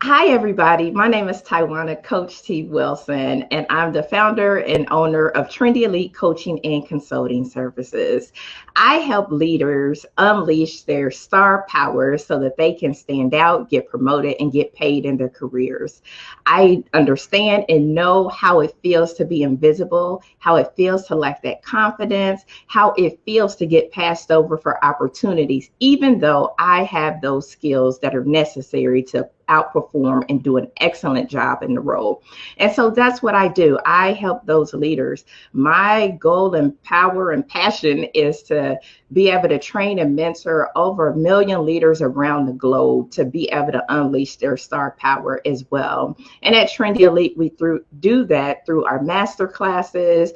Hi, everybody. My name is Taiwana Coach T. Wilson, and I'm the founder and owner of Trendy Elite Coaching and Consulting Services. I help leaders unleash their star power so that they can stand out, get promoted, and get paid in their careers. I understand and know how it feels to be invisible, how it feels to lack that confidence, how it feels to get passed over for opportunities, even though I have those skills that are necessary to outperform and do an excellent job in the role. And so that's what I do. I help those leaders. My goal and power and passion is to be able to train and mentor over 1 million leaders around the globe to be able to unleash their star power as well. And at Trendy Elite, we do that through our master classes,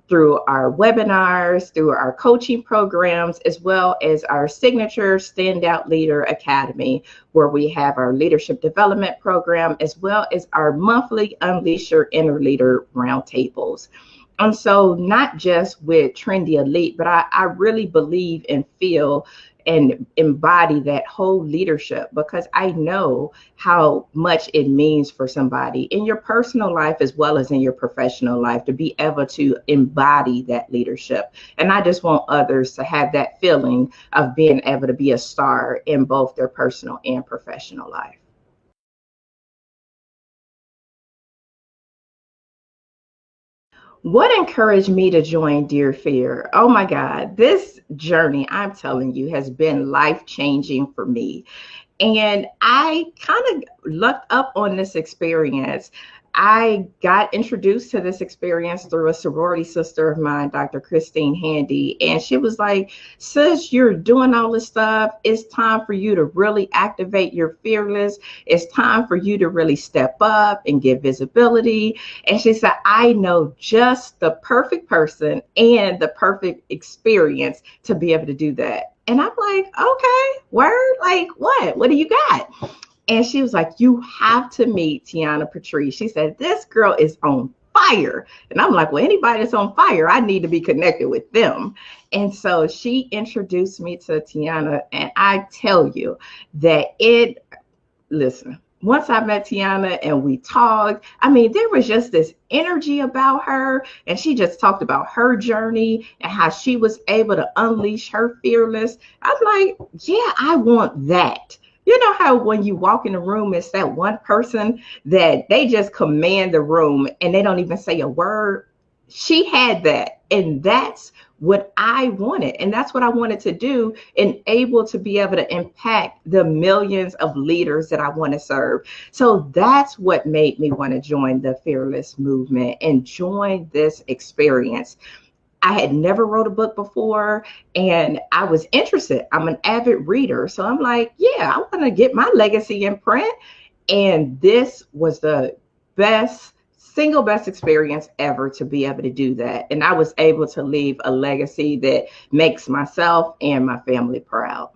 through our webinars, through our coaching programs, as well as our signature Standout Leader Academy, where we have our leadership development program, as well as our monthly Unleash Your Inner Leader roundtables. And so not just with Trendy Elite, but I really believe and feel and embody that whole leadership because I know how much it means for somebody in your personal life as well as in your professional life to be able to embody that leadership. And I just want others to have that feeling of being able to be a star in both their personal and professional life. What encouraged me to join Dear Fear? Oh my God, this journey, I'm telling you, has been life changing for me. And I kind of looked up on this experience. I got introduced to this experience through a sorority sister of mine, Dr. Christine Handy. And she was like, sis, you're doing all this stuff. It's time for you to really activate your fearless. It's time for you to really step up and get visibility. And she said, I know just the perfect person and the perfect experience to be able to do that. And I'm like, okay, word, like what? What do you got? And she was like, you have to meet Tiana Patrice. She said, this girl is on fire. And I'm like, well, anybody that's on fire, I need to be connected with them. And so she introduced me to Tiana. And I tell you that listen, once I met Tiana and we talked, I mean, there was just this energy about her. And she just talked about her journey and how she was able to unleash her fearless. I'm like, yeah, I want that. You know how when you walk in the room, it's that one person that they just command the room and they don't even say a word. She had that. And that's what I wanted. And that's what I wanted to do and able to be able to impact the millions of leaders that I want to serve. So that's what made me want to join the Fearless movement and join this experience. I had never wrote a book before and I was interested. I'm an avid reader. So I'm like, yeah, I want to get my legacy in print. And this was the single best experience ever to be able to do that. And I was able to leave a legacy that makes myself and my family proud.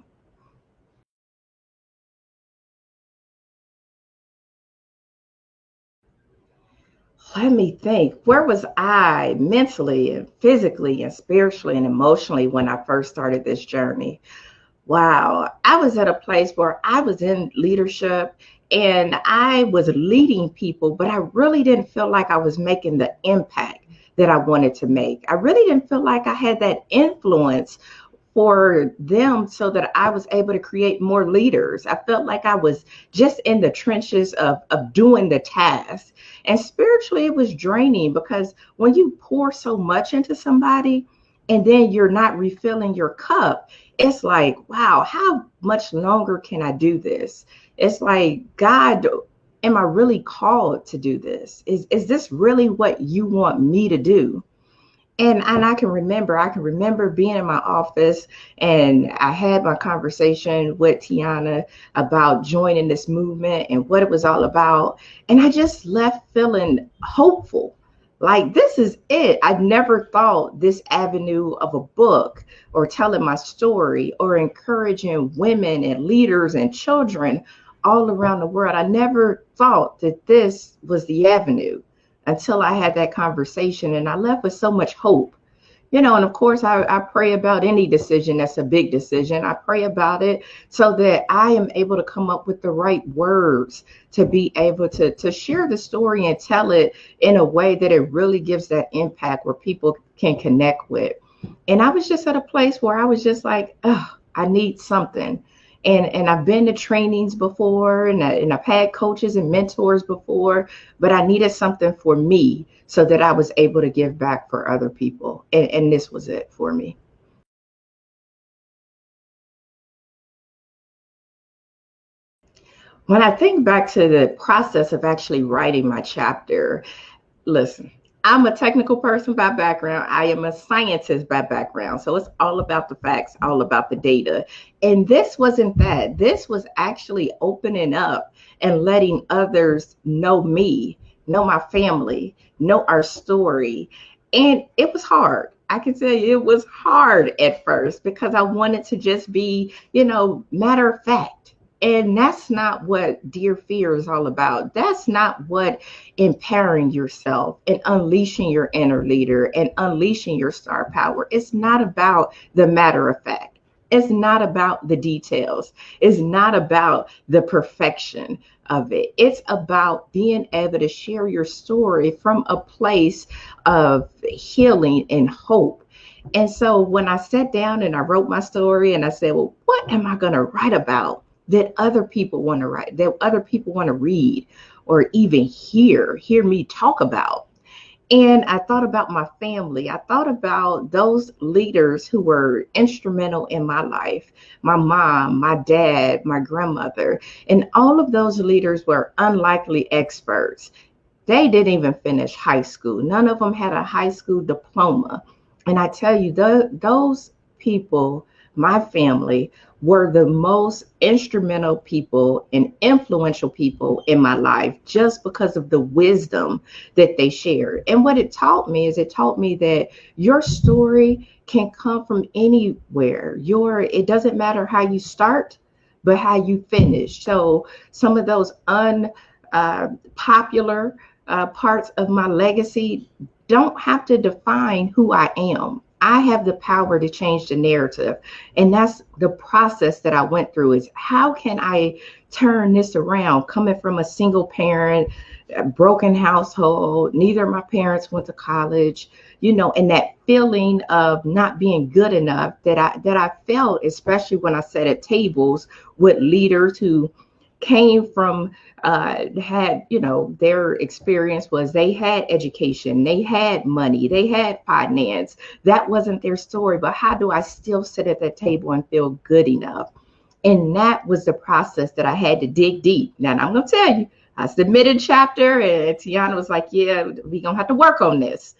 Let me think. Where was I mentally and physically and spiritually and emotionally when I first started this journey? Wow. I was at a place where I was in leadership and I was leading people, but I really didn't feel like I was making the impact that I wanted to make. I really didn't feel like I had that influence for them so that I was able to create more leaders. I felt like I was just in the trenches of doing the task. And spiritually, it was draining because when you pour so much into somebody and then you're not refilling your cup, it's like, wow, how much longer can I do this? It's like, God, am I really called to do this? Is this really what you want me to do? And I can remember being in my office and I had my conversation with Tiana about joining this movement and what it was all about. And I just left feeling hopeful. Like this is it. I never thought this avenue of a book or telling my story or encouraging women and leaders and children all around the world. I never thought that this was the avenue until I had that conversation and I left with so much hope. And of course, I pray about any decision that's a big decision. I pray about it so that I am able to come up with the right words to be able to share the story and tell it in a way that it really gives that impact where people can connect with. And I was just at a place where I was just like, oh, I need something. And I've been to trainings before, and I've had coaches and mentors before, but I needed something for me so that I was able to give back for other people. And this was it for me. When I think back to the process of actually writing my chapter, listen, I'm a technical person by background. I am a scientist by background. So it's all about the facts, all about the data. And this wasn't that. This was actually opening up and letting others know me, know my family, know our story. And it was hard. I can tell you it was hard at first because I wanted to just be, matter of fact. And that's not what Dear Fear is all about. That's not what empowering yourself and unleashing your inner leader and unleashing your star power. It's not about the matter of fact. It's not about the details. It's not about the perfection of it. It's about being able to share your story from a place of healing and hope. And so when I sat down and I wrote my story and I said, well, what am I going to write about that other people want to write, that other people want to read or even hear me talk about? And I thought about my family. I thought about those leaders who were instrumental in my life, my mom, my dad, my grandmother, and all of those leaders were unlikely experts. They didn't even finish high school. None of them had a high school diploma. And I tell you, those people, my family, were the most instrumental people and influential people in my life just because of the wisdom that they shared. And what it taught me is it taught me that your story can come from anywhere. It doesn't matter how you start, but how you finish. So some of those unpopular parts of my legacy don't have to define who I am. I have the power to change the narrative. And that's the process that I went through is how can I turn this around coming from a single parent, a broken household, neither of my parents went to college, and that feeling of not being good enough that I felt, especially when I sat at tables with leaders who came from their experience was they had education, they had money, they had finance. That wasn't their story, but how do I still sit at that table and feel good enough? And that was the process that I had to dig deep. Now I'm going to tell you, I submitted chapter and Tiana was like, yeah, we're going to have to work on this,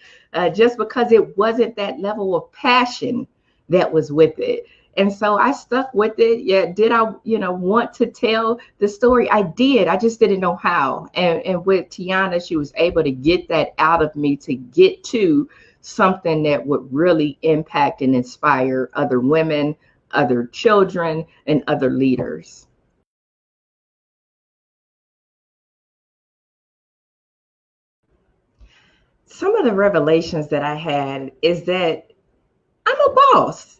just because it wasn't that level of passion that was with it. And so I stuck with it. Yeah. Did I, want to tell the story? I did. I just didn't know how. And with Tiana, she was able to get that out of me to get to something that would really impact and inspire other women, other children, and other leaders. Some of the revelations that I had is that I'm a boss.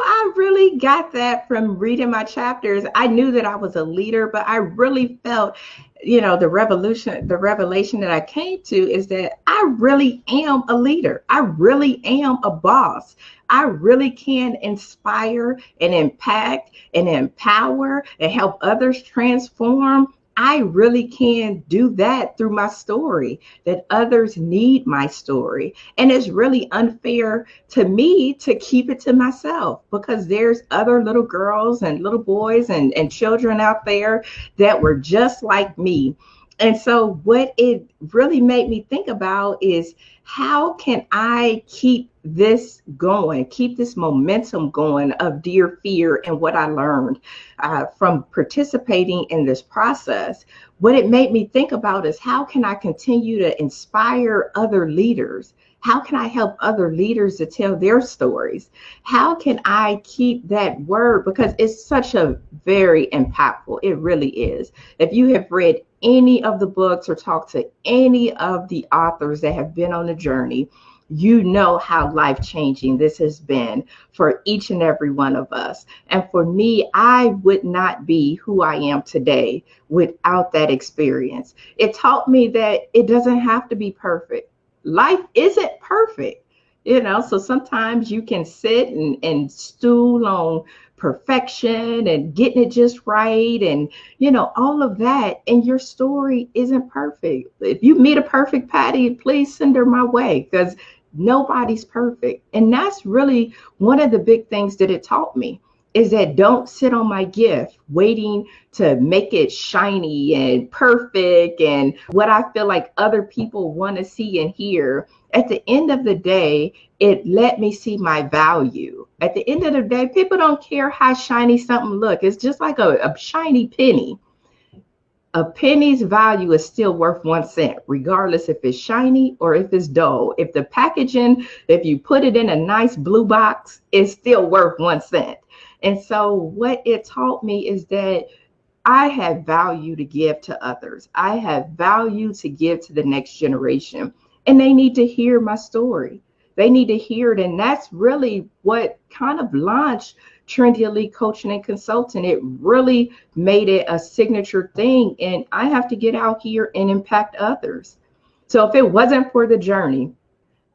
I really got that from reading my chapters. I knew that I was a leader, but I really felt, the revelation that I came to is that I really am a leader. I really am a boss. I really can inspire and impact and empower and help others transform. I really can do that through my story, that others need my story. And it's really unfair to me to keep it to myself because there's other little girls and little boys and children out there that were just like me. And so what it really made me think about is how can I keep this going, keep this momentum going of Dear Fear and what I learned from participating in this process. What it made me think about is how can I continue to inspire other leaders? How can I help other leaders to tell their stories? How can I keep that word? Because it's such a very impactful, it really is. If you have read any of the books or talked to any of the authors that have been on the journey, you know how life-changing this has been for each and every one of us. And for me, I would not be who I am today without that experience. It taught me that it doesn't have to be perfect. Life isn't perfect, so sometimes you can sit and stool on perfection and getting it just right, and all of that, and your story isn't perfect. If you meet a perfect Patty, please send her my way, because nobody's perfect. And that's really one of the big things that it taught me, is that don't sit on my gift waiting to make it shiny and perfect and what I feel like other people want to see and hear. At the end of the day, it let me see my value. At the end of the day, people don't care how shiny something look. It's just like a shiny penny. A penny's value is still worth 1 cent, regardless if it's shiny or if it's dull. If the packaging, if you put it in a nice blue box, it's still worth 1 cent. And so what it taught me is that I have value to give to others. I have value to give to the next generation, and they need to hear my story. They need to hear it. And that's really what kind of launched Trendy Elite Coaching and Consulting. It really made it a signature thing. And I have to get out here and impact others. So if it wasn't for the journey,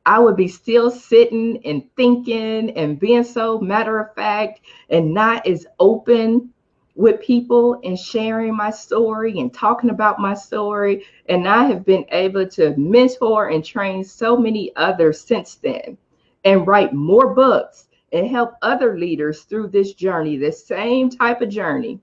I would be still sitting and thinking and being so matter of fact and not as open with people and sharing my story and talking about my story. And I have been able to mentor and train so many others since then, and write more books and help other leaders through this journey, the same type of journey,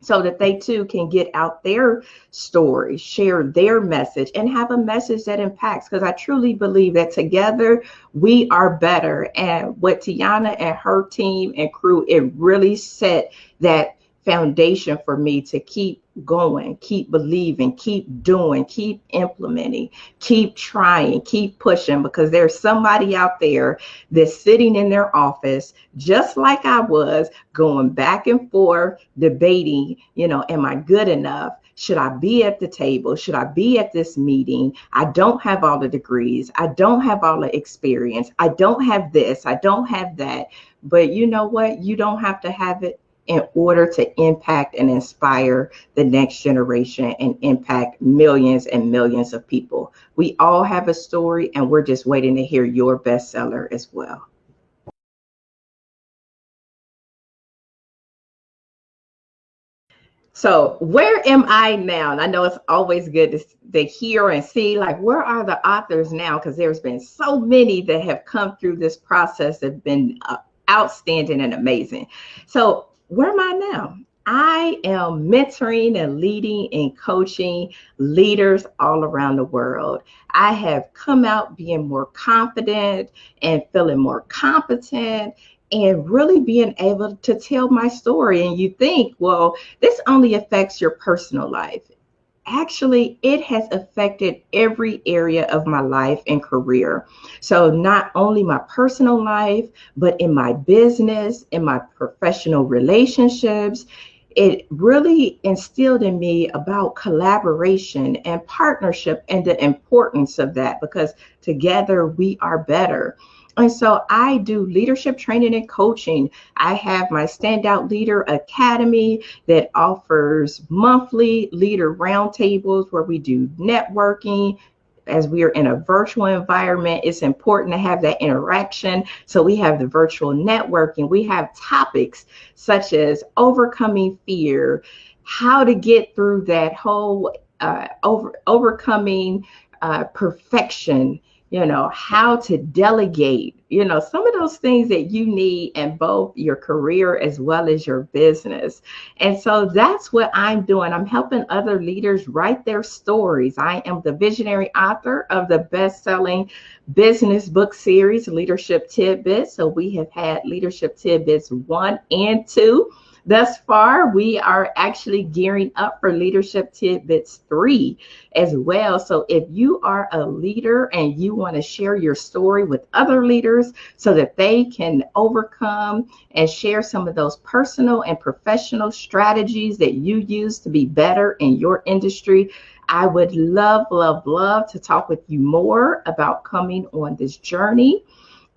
so that they too can get out their story, share their message, and have a message that impacts. Because I truly believe that together we are better. And what Tiana and her team and crew, it really set that foundation for me to keep going, keep believing, keep doing, keep implementing, keep trying, keep pushing, because there's somebody out there that's sitting in their office just like I was, going back and forth, debating, am I good enough? Should I be at the table? Should I be at this meeting? I don't have all the degrees. I don't have all the experience. I don't have this. I don't have that. But you know what? You don't have to have it in order to impact and inspire the next generation and impact millions and millions of people. We all have a story, and we're just waiting to hear your bestseller as well. So where am I now? And I know it's always good to hear and see, like, where are the authors now? Because there's been so many that have come through this process that have been outstanding and amazing. So where am I now? I am mentoring and leading and coaching leaders all around the world. I have come out being more confident and feeling more competent and really being able to tell my story. And you think, well, this only affects your personal life. Actually, it has affected every area of my life and career. So not only my personal life, but in my business, in my professional relationships, it really instilled in me about collaboration and partnership and the importance of that, because together we are better. And so I do leadership training and coaching. I have my Standout Leader Academy that offers monthly leader roundtables where we do networking. As we are in a virtual environment, it's important to have that interaction. So we have the virtual networking. We have topics such as overcoming fear, how to get through that whole overcoming perfection, how to delegate, some of those things that you need in both your career as well as your business. And so that's what I'm doing. I'm helping other leaders write their stories. I am the visionary author of the best-selling business book series, Leadership Tidbits. So we have had Leadership Tidbits 1 and 2. Thus far, we are actually gearing up for Leadership Tidbits 3 as well. So if you are a leader and you want to share your story with other leaders so that they can overcome and share some of those personal and professional strategies that you use to be better in your industry, I would love, love, love to talk with you more about coming on this journey.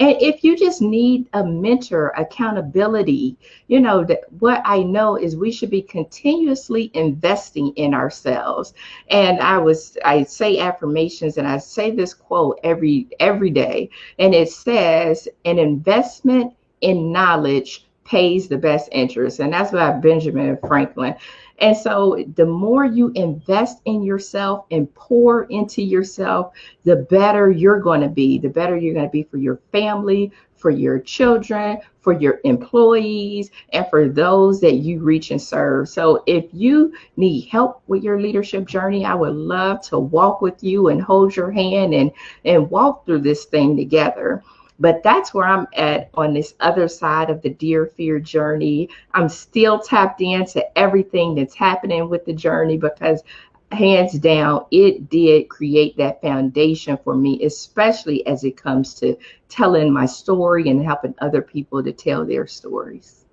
And if you just need a mentor, accountability, that what I know is we should be continuously investing in ourselves. And I say affirmations, and I say this quote every day. And it says, an investment in knowledge pays the best interest. And that's by Benjamin Franklin. And so the more you invest in yourself and pour into yourself, the better you're going to be, the better you're going to be for your family, for your children, for your employees, and for those that you reach and serve. So if you need help with your leadership journey, I would love to walk with you and hold your hand and walk through this thing together. But that's where I'm at on this other side of the Dear Fear journey. I'm still tapped into everything that's happening with the journey, because hands down, it did create that foundation for me, especially as it comes to telling my story and helping other people to tell their stories.